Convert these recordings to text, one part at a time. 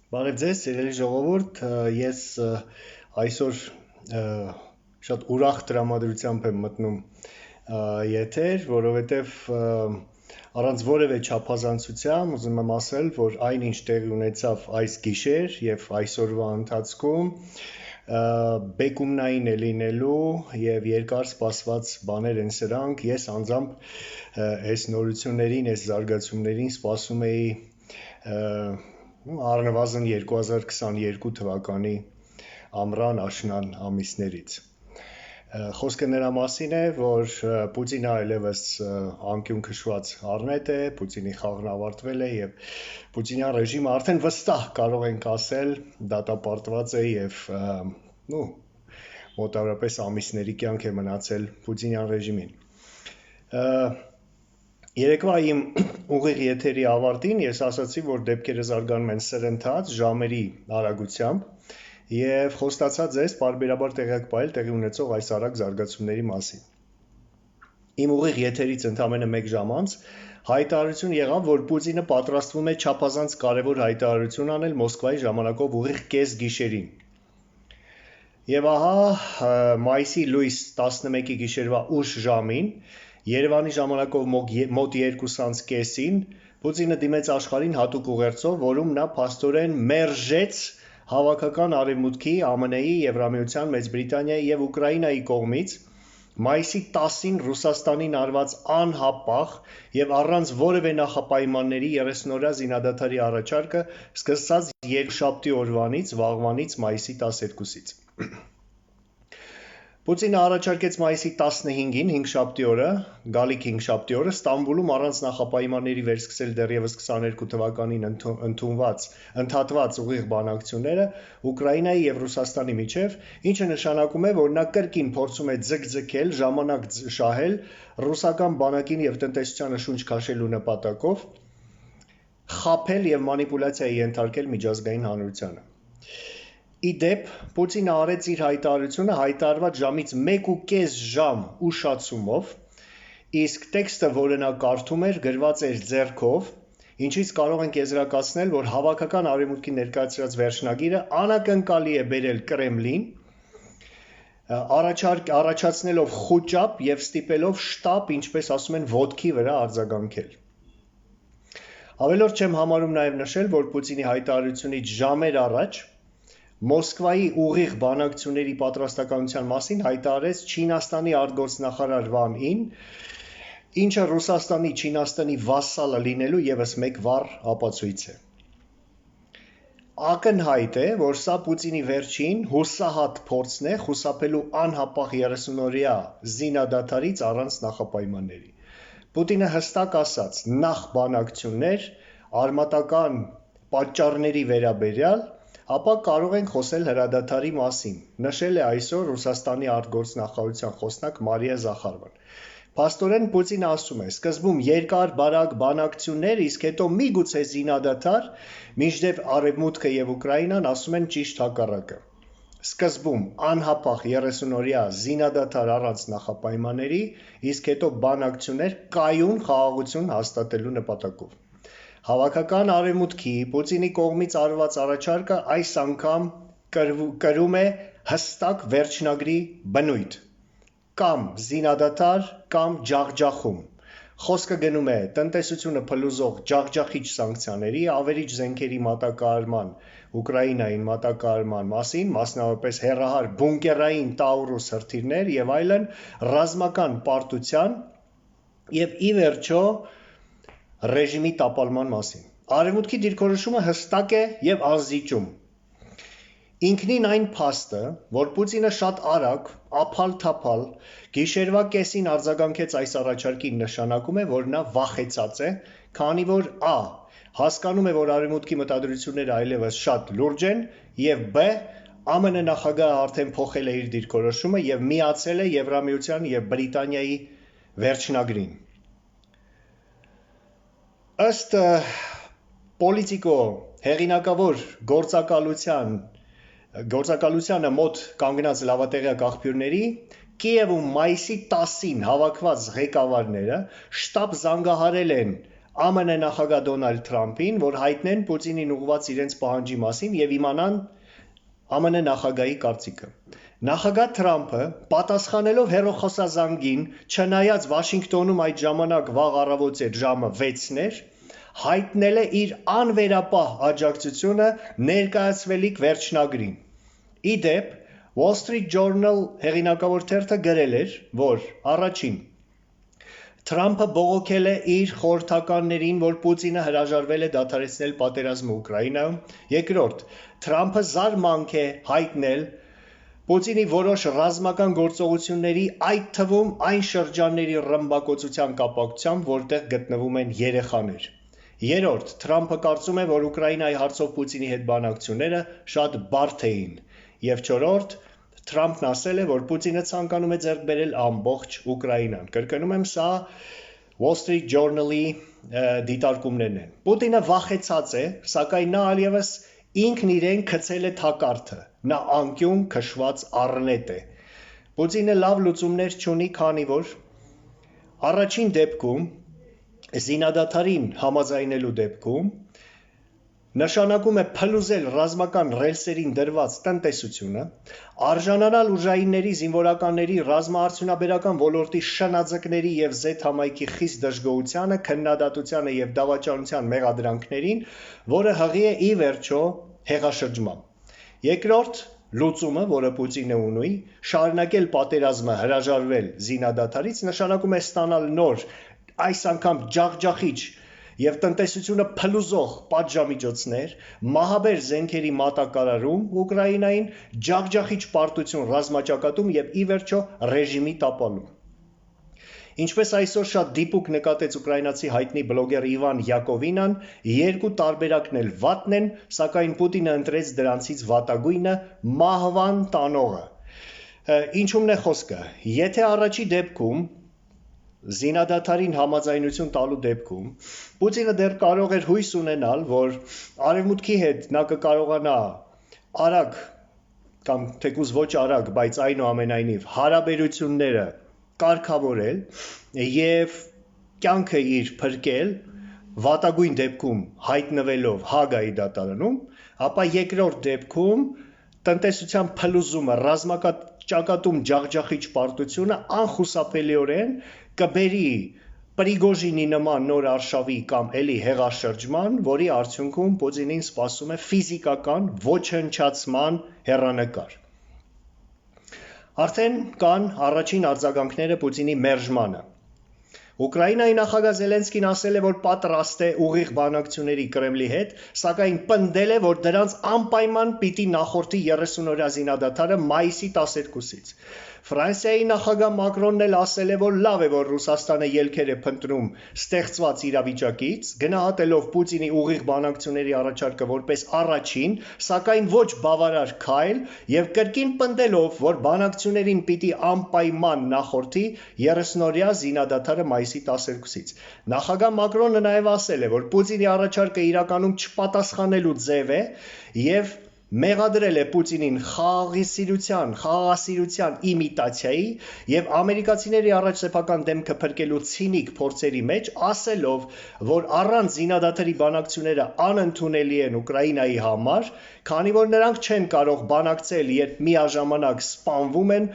Բարև ձեզ, սիրելի ժողովուրդ, ես այսօր շատ ուրախ տրամադրությամբ եմ մտնում եթեր, որովհետև առանց որևէ չափազանցության ուզում եմ ասել, որ այնինչ տեղի ունեցավ այս գիշեր եւ այսօրվա ընթացքում բեկումնային է լինելու եւ երկար սպասված բաներ են սրանք, ես անձամբ այս նորություններին, այս զարգացումներին սպասում էի առնվազն 2022 թվականի ամռան աշնան ամիսներից։ Խոսքը նրա մասին է, որ Պուտինը այլևս անկյուն քշված առնետ է, Պուտինի խաղն ավարտվել է եւ Պուտինյան ռեժիմը արդեն վստահ կարող ենք ասել դատապարտված է եւ մոտավորապես ամիսների կյանք է մնացել Պուտինյան ռեժիմին։ Երեկվա իմ ուղիղ եթերի ավարտին ես ասացի, որ դեպքերը զարգանում են սրընթաց ժամերի արագությամբ եւ խոստացա ձեզ պարբերաբար տեղյակ պահել տեղի ունեցող այս արագ զարգացումների մասին։ Իմ ուղիղ եթերից ընդամենը 1 ժամ անց հայտարարություն եղավ, որ Պուտինը պատրաստվում է չափազանց կարևոր հայտարարություն անել Մոսկվայի ժամանակով ուղիղ կես գիշերին։ Եվ ահա մայիսի լույս 11-ի գիշերվա ուշ ժամին Երևանի ժամանակով մոտ 2:30-ին Պուտինը դիմեց աշխարհին հատուկ ուղերձով, որում նա փաստորեն մերժեց հավաքական արևմուտքի, ԱՄՆ-ի, Եվրամիության, Մեծ Բրիտանիայի եւ Ուկրաինայի կողմից մայիսի 10-ին Ռուսաստանին արված անհապաղ եւ առանց որևէ նախապայմանների 30-օրյա զինադադարի առաջարկը սկսած երկշաբթի օրվանից, վաղվանից մայիսի 12-ից։ Պուտինը առաջարկեց մայիսի 15-ին, հինգշաբթի օրը, գալիք հինգշաբթի օրը Ստամբուլում առանց նախապայմանների վերսկսել դեռևս 22 թվականին ընդհատված ուղիղ բանակցությունները Ուկրաինայի եւ Ռուսաստանի միջև, ինչը նշանակում է, որ նա կրկին փորձում է ձգձգել, ժամանակ շահել ռուսական բանակին եւ տնտեսությանը շունչ քաշելու նպատակով, խաբել եւ մանիպուլյացիայի ենթարկել միջազգային հանրությանը։ Ի դեպ, Պուտինը արեց իր հայտարարությունը հայտարարված ժամից 1.5 ժամ ուշացումով, իսկ տեքստը, որը նա կարդում էր, գրված էր ձեռքով, ինչից կարող ենք եզրակացնել, որ հավաքական արևմուտքի ներկայացրած վերջնագիրը անակնկալի է բերել Կրեմլին, առաջացնելով խուճապ եւ ստիպելով շտապ, ինչպես ասում են, ոտքի վրա արձագանքել։ Ավելորդ չեմ համարում նաեւ նշել, որ Պուտինի հայտարարությունից ժամեր առաջ Մոսկվայի ուղիղ բանակցությունների պատրաստականության մասին հայտարարեց Չինաստանի արտգործնախարար Վան Ին, ինչը Ռուսաստանի Չինաստանի վասալը լինելու եւս մեկ վառ ապացույց է։ Ակնհայտ է, որ սա Պուտինի վերջին հուսահատ փորձն է խուսափելու անհապաղ 30-օրյա զինադադարից առանց նախապայմանների։ Պուտինը հստակ ասաց, նախ բանակցություններ, արմատական պատճառների վերաբերյալ ապա կարող ենք խոսել հրադադարի մասին, նշել է այսօր Ռուսաստանի արտգործնախարարության խոսնակ Մարիա Զախարովան։ Փաստորեն Պուտինը ասում է, սկզբում երկար բարակ բանակցություններ, իսկ հետո միգուցե զինադադար, մինչդեռ Արևմուտքը եւ Ուկրաինան ասում են ճիշտ հակառակը։ Սկզբում անհապաղ 30-օրյա զինադադար առանց նախապայմանների, իսկ հետո բանակցություններ կայուն խաղաղություն հաստատելու նպատակով։ Հավաքական արևմուտքի Պուտինի կողմից արված առաջարկը այս անգամ կրում է հստակ վերջնագրի բնույթ, կամ զինադադար, կամ ջախջախում։ Խոսքը գնում է տնտեսությունը փլուզող ջախջախիչ սանկցիաների, ավերիչ զենքերի մատակարարման, Ուկրաինային մատակարարման մասին, մասնավորապես հեռահար բունկերային Տաուրուս հրթիռներ եւ այլն, ռազմական պարտության եւ ի վերջո ռեժիմի տապալման մասին։ Արևմուտքի դիրքորոշումը հստակ է եւ անզիջում։ Ինքնին այն փաստը, որ Պուտինը շատ արագ, ափալ-թափալ, գիշերվա կեսին արձագանքեց այս առաջարկին, նշանակում է, որ նա վախեցած է, քանի որ a. հասկանում է, որ Արևմուտքի մտադրությունները այլևս շատ լուրջ են, եւ b. ԱՄՆ նախագահը արդեն փոխել է իր դիրքորոշումը եւ միացել է Եվրամիության եւ Բրիտանիայի վերջնագրին։ Ըստ Պոլիտիկո հեղինակավոր գործակալությանը մոտ կանգնած լավատեղյակ աղբյուրների, Կիևում մայիսի 10-ին հավաքված ղեկավարները շտապ զանգահարել են ԱՄՆ նախագահ Դոնալդ Թրամփին, որ հայտնեն Պուտինին ուղղված իրենց պահանջի մասին եւ իմանան ԱՄՆ նախագահի կարծիքը։ Նախագահ Թրամփը, պատասխանելով հեռախոսազանգին, չնայած Վաշինգտոնում այդ ժամանակ վաղ առավոտ էր, ժամը 6-ն էր, հայտնել է իր անվերապահ աջակցությունը ներկայացվելիք վերջնագրին։ Ի դեպ, Wall Street Journal հեղինակավոր թերթը գրել էր, որ առաջին Թրամփը բողոքել է իր խորհրդականներին, որ Պուտինը հրաժարվել է դադարեցնել պատերազմը Ուկրաինայում։ Երկրորդ, Թրամփը զարմանք է հայտնել Պուտինի որոշ ռազմական գործողությունների, այդ թվում այն շրջանների ռմբակոծության կապակցությամբ, որտեղ գտնվում են երեխաներ։ Երրորդ, Թրամփը կարծում է, որ Ուկրաինայի հարցով Պուտինի հետ բանակցությունները շատ բարդ էին։ Եվ չորրորդ, Թրամփն ասել է, որ Պուտինը ցանկանում է ձեռք բերել ամբողջ Ուկրաինան։ Կրկնում եմ, սա Wall Street Journal-ի դիտարկումներն են։ Պուտինը վախեցած է, սակայն նա այլևս ինքն իրեն գցել է թակարդը, նա անկյուն քշված առնետ է։ Պուտինը լավ լուծումներ չունի, քանի որ առաջին դեպքում զինադադարին համաձայնելու դեպքում նշանակում է փլուզել ռազմական ռելսերին դրված տնտեսությունը, արժանանալ ուժայինների, զինվորականների, ռազմաարդյունաբերական ոլորտի շնաձկների եւ Z համայնքի խիստ դժգոհությանը, քննադատությանը եւ դավաճանության մեղադրանքներին, որը հղի է ի վերջո հեղաշրջման։ Երկրորդ լուծումը, որը Պուտինը ունի, շարունակել պատերազմը, հրաժարվել զինադադարից, նշանակում է ստանալ նոր, այս անգամ ջախջախիչ եւ տնտեսությունը փլուզող պատժամիջոցներ, մահաբեր զենքերի մատակարարում Ուկրաինային, ջախջախիչ պարտություն ռազմաճակատում եւ ի վերջո ռեժիմի տապալում։ Ինչպես այսօր շատ դիպուկ նկատեց ուկրաինացի հայտնի բլոգեր Իվան Յակովինան, երկու տարբերակն էլ վատն են, սակայն Պուտինը ընտրեց դրանցից վատագույնը՝ մահվան տանողը։ Ինչումն է խոսքը։ Եթե առաջի դեպքում զինադադարին համաձայնություն տալու դեպքում Պուտինը դեռ կարող էր հույս ունենալ, որ արևմուտքի հետ նա կկարողանա արագ կամ թեկուզ ոչ արագ, բայց այնուամենայնիվ հարաբերությունները կարգավորել եւ կյանքը իր փրկել, վատագույն դեպքում հայտնվելով Հագայի դատարանում, ապա երկրորդ դեպքում տնտեսության փլուզումը, ռազմաճակատում ջախջախիչ պարտությունը անխուսափելիորեն կբերի Պրիգոժինի նման նոր արշավի կամ էլի հեղաշրջման, որի արդյունքում Պուտինին սպասում է ֆիզիկական ոչնչացման հեռանկար։ Արդեն կան առաջին արձագանքները Պուտինի մերժմանը։ Ուկրաինայի նախագահ Զելենսկին ասել է, որ պատրաստ է ուղիղ բանակցությունների Կրեմլի հետ, սակայն պնդել է, որ դրանց անպայման պիտի նախորդի 30-օրյա զինադադարը մայիսի 12-ից։ Ֆրանսիայի նախագահ Մակրոնն էլ ասել է, որ լավ է, որ Ռուսաստանը ելքեր է փնտրում ստեղծված իրավիճակից, գնահատելով Պուտինի ուղիղ բանակցությունների առաջարկը որպես առաջին, սակայն ոչ բավարար քայլ եւ կրկին պնդելով, որ բանակցություններին պիտի անպայման նախորդի 30-օրյա զինադադարը մայիսի 12-ից։ Նախագահ Մակրոնը նաեւ ասել է, որ Պուտինի առաջարկը իրականում չպատասխանելու ձև է եւ մեղադրել է Պուտինին խաղաղասիրության իմիտացիայի եւ ամերիկացիների առաջ սեփական դեմքը փրկելու ցինիկ փորձերի մեջ, ասելով, որ առանց զինադադարի բանակցությունները անընդունելի են Ուկրաինայի համար, քանի որ նրանք չեն կարող բանակցել, երբ միաժամանակ սպանվում են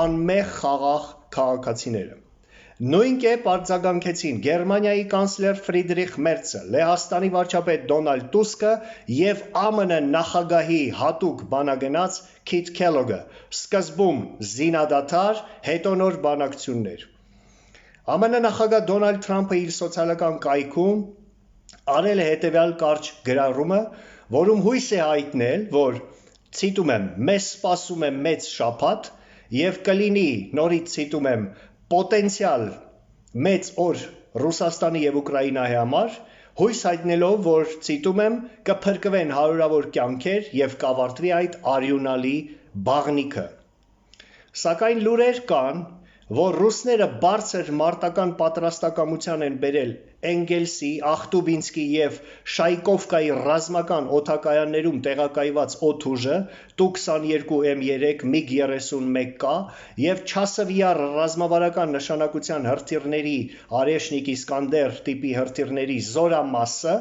անմեղ խաղաղ քաղաքացիները։ Նույն կերպ արձագանքեցին Գերմանիայի կանցլեր Ֆրիդրիխ Մերցը, Լեհաստանի վարչապետ Դոնալդ Տուսկը եւ ԱՄՆ նախագահի հատուկ բանագնաց Քիթ Քելոգը, սկզբում զինադադար, հետո նոր բանակցություններ։ ԱՄՆ նախագահ Դոնալդ Թրամփը իր սոցիալական կայքում արել է հետևյալ կարճ գրառումը, որում հույս է հայտնել, որ, ցիտում եմ, մեզ սպասում է մեծ շաբաթ եւ կլինի, նորից ցիտում եմ, պոտենցիալ մեծ օր Ռուսաստանի եւ Ուկրաինայի համար, հույս հայտնելով, որ ցիտում եմ, կփրկվեն հարյուրավոր կյանքեր եւ կավարտվի այդ արյունալի բաղնիքը։ Սակայն լուրեր կան, որ ռուսները բարձր մարտական պատրաստակամության են բերել Էնգելսի, Ախտուբինսկի և Շայկովկայի ռազմական օդակայաններում տեղակայված օդուժը Tu-22M3 MiG-31K և Չասովյար ռազմավարական նշանակության հրթիռների Արեշնիկ Իսկանդեր տիպի հրթիռների զորամասը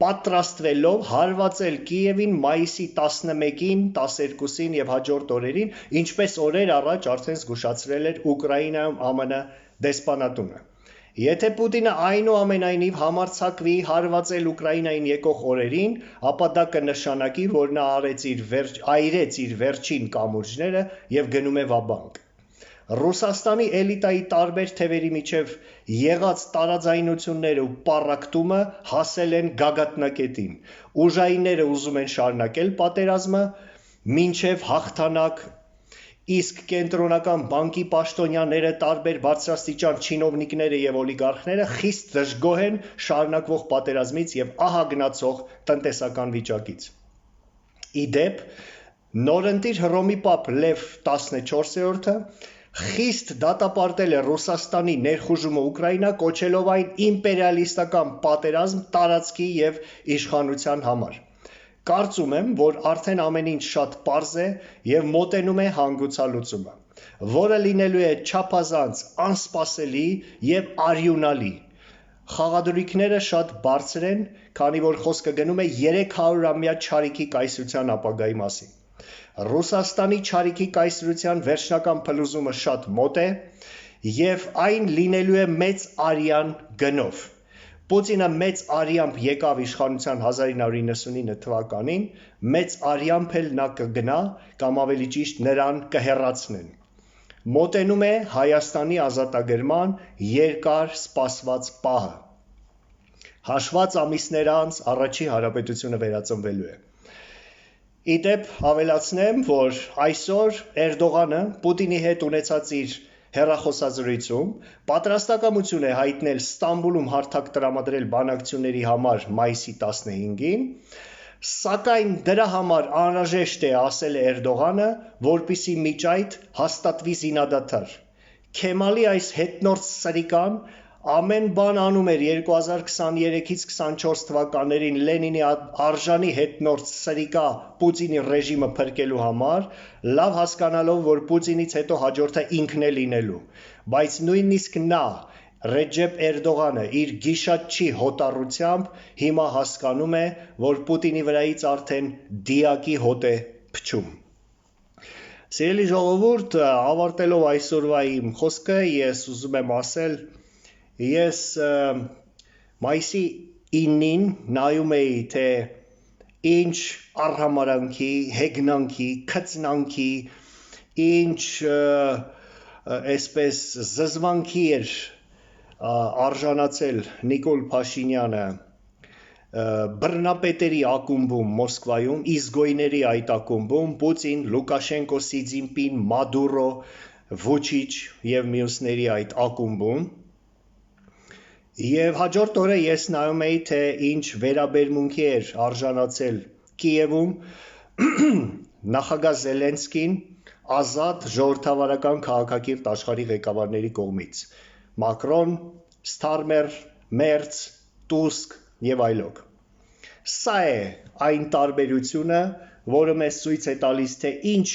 պատրաստվելով հարվածել Կիևին մայիսի 11-ին, 12-ին և հաջորդ օրերին, ինչպես օրեր առաջ արդեն զգուշացրել էր Ուկրաինայում ԱՄՆ դեսպանատունը։ Եթե Պուտինը այնուամենայնիվ համարձակվի հարվածել Ուկրաինային եկող օրերին, ապա դա կնշանակի, որ նա այրեց իր վերջին կամուրջները և գնում է վաբանկ։ Ռուսաստանի էլիտայի տարբեր թևերի միջև եղած տարաձայնությունները ու պառակտումը հասել են գագաթնակետին։ Ուժայինները ուզում են շարունակել պատերազմը մինչև հաղթանակ, իսկ կենտրոնական բանկի պաշտոնյաները, տարբեր բարձրաստիճան չինովնիկները և օլիգարխները խիստ դժգոհ են շարունակվող պատերազմից և ահագնացող տնտեսական վիճակից։ Ի դեպ, նորընտիր Հռոմի պապ Լև 14-րդը խիստ դատապարտել է Ռուսաստանի ներխուժումը Ուկրաինա, կոչելով այն իմպերիալիստական պատերազմ տարածքի և իշխանության համար։ Կարծում եմ, որ արդեն ամեն ինչ շատ պարզ է և մոտենում է հանգուցալուծումը, որը լինելու է չափազանց անսպասելի և արյունալի։ Խաղադրույքները շատ բարձր են, քանի որ խոսքը գնում է 300-ամյա չարիքի կայսրության ապագայի մասին։ Ռուսաստանի չարիքի կայսրության վերջնական փլուզումը շատ մոտ է և այն լինելու է մեծ արյան գնով։ Պուտինը մեծ արյամբ եկավ իշխանության 1999 թվականին, մեծ արյամբ էլ նա կգնա, կամ ավելի ճիշտ նրան կհեռացնեն։ Մոտենում է Հայաստանի ազատագրման երկար սպասված պահը։ Հաշված ամիսներ անց առաջի հանրապետությունը վերածնվելու է։ Ի դեպ, ավելացնեմ, որ այսօր Էրդողանը Պուտինի հետ ունեցած իր հեռախոսազրույցում պատրաստակամություն է հայտնել Ստամբուլում հարթակ տրամադրել բանակցությունների համար մայիսի 15-ին, սակայն դրա համար անհրաժեշտ է, ասել է Էրդողանը, որպեսզի միջ այդ հաստատվի զինադադար։ Քեմալի այս հետնորդ սրիկան ամեն բան անում էր 2023-ից 24 թվականներին Լենինի արժանի հետնորդ սրիկա Պուտինի ռեժիմը փրկելու համար, լավ հասկանալով, որ Պուտինից հետո հաջորդը ինքն է լինելու, բայց նույնիսկ նա, Ռեջեփ Էրդողանը, իր գիշատչի հոտառությամբ հիմա հասկանում է, որ Պուտինի վրայից արդեն դիակի հոտ է փչում։ Սիրելի ժողովուրդ, ավարտելով այսօրվա իմ խոսքը, ես ուզում եմ ասել, ես մայիսի 9-ին նայում էի, թե ինչ արհամարանքի, հեգնանքի, քծնանքի, ինչ այսպես զզվանքի էր արժանացել Նիկոլ Փաշինյանը բռնապետերի ակումբում Մոսկվայում, իզգոյների այդ ակումբում, Պուտին, Լուկաշենկո, Սի Ցզինպին, Մադուրո, Վուչիչ և մյուսների այդ ակումբում, և հաջորդ օրը ես նայում էի, թե ինչ վերաբերմունքի էր արժանացել Կիևում նախագահ Զելենսկին ազատ ժողովրդավարական քաղաքակիրթ աշխարհի ղեկավարների կողմից՝ Մակրոն, Ստարմեր, Մերց, Տուսկ և այլոք։ Սա է այն տարբերությունը, որը մեզ ցույց է տալիս, թե ինչ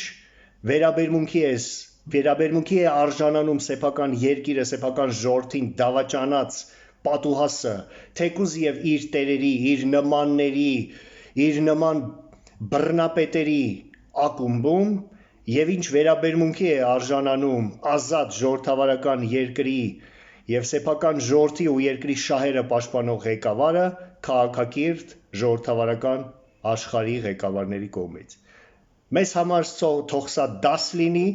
վերաբերմունքի է արժանանում սեփական երկիրը, սեփական ժողովրդին դավաճանած պատուհասը, թեկուզ և իր տերերի, իր նմանների, իր նման բռնապետերի ակումբում, և ինչ վերաբերմունքի է արժանանում ազատ ժողովրդավարական երկրի և սեփական ժողովրդի ու երկրի շահերը պաշտպանող ղեկավարը քաղաքակիրթ ժողովրդավարական աշխարհի ղեկավարների կողմից։ Մեզ համար թող սա դաս լինի,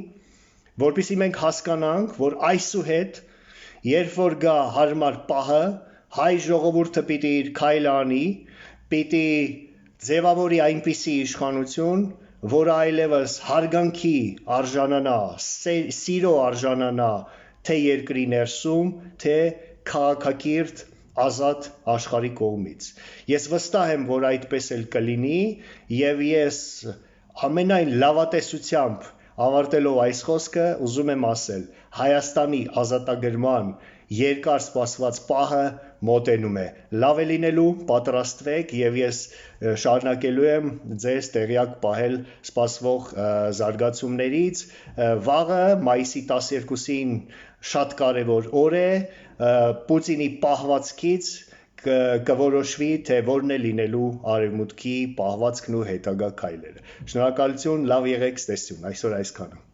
որպեսզի մենք հասկանանք, որ այսուհետ, երբ որ գա հարմար պահը, հայ ժողովուրդը պիտի իր քայլը անի, պիտի ձևավորի այնպիսի իշխանություն, որը այլևս հարգանքի արժանանա, սիրո արժանանա թե երկրի ներսում, թե քաղաքակիրթ ազատ աշխարհի կողմից։ Ես վստահ եմ, որ այդպես էլ կլինի, և ես ամենայն լավատեսությամբ Ավարտելով այս խոսքը, ուզում եմ ասել, Հայաստանի ազատագրման երկար սպասված պահը մոտենում է։ Լավ է լինելու, պատրաստվեք եւ ես շարունակելու եմ ձեզ տեղյակ պահել սպասվող զարգացումներից։ Վաղը մայիսի 12-ին շատ կարևոր օր է, Պուտինի պահվածքից կորոշվի, թե որն է լինելու արևմուտքի պահվածքն ու հետագա քայլերը։ Շնորհակալություն, լավ եղեք, ցտեսություն։ Այսօր այսքանը։